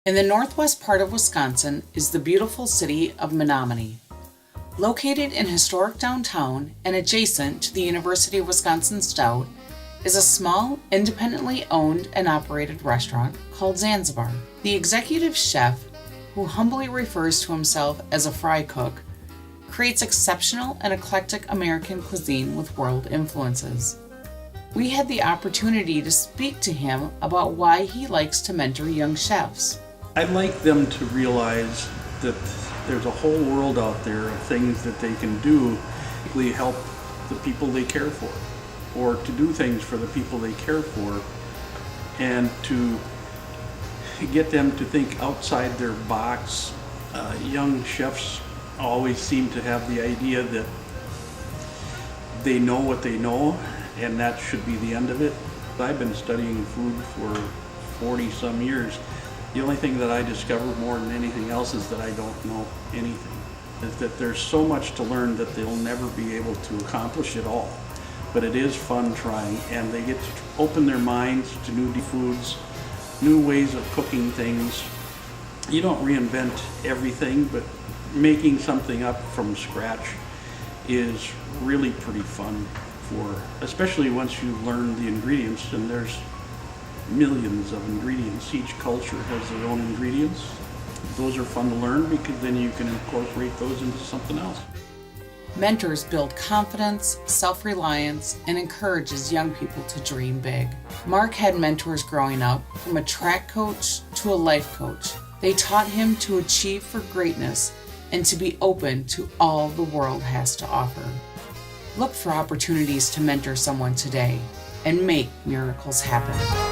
In the northwest part of Wisconsin is the beautiful city of Menominee. Located in historic downtown and adjacent to the University of Wisconsin-Stout is a small, independently owned and operated restaurant called Zanzibar. The executive chef, who humbly refers to himself as a fry cook, creates exceptional and eclectic American cuisine with world influences. We had the opportunity to speak to him about why he likes to mentor young chefs. I'd like them to realize that there's a whole world out there of things that they can do to really help the people they care for, or to do things for the people they care for, and to get them to think outside their box. Young chefs always seem to have the idea that they know what they know, and that should be the end of it. I've been studying food for 40 some years. The only thing that I discover more than anything else is that I don't know anything. Is that there's so much to learn that they'll never be able to accomplish it all. But it is fun trying, and they get to open their minds to new foods, new ways of cooking things. You don't reinvent everything, but making something up from scratch is really pretty fun, especially once you learn the ingredients, and there's millions of ingredients. Each culture has their own ingredients. Those are fun to learn because then you can incorporate those into something else. Mentors build confidence, self-reliance, and encourages young people to dream big. Mark had mentors growing up, from a track coach to a life coach. They taught him to achieve for greatness and to be open to all the world has to offer. Look for opportunities to mentor someone today and make miracles happen.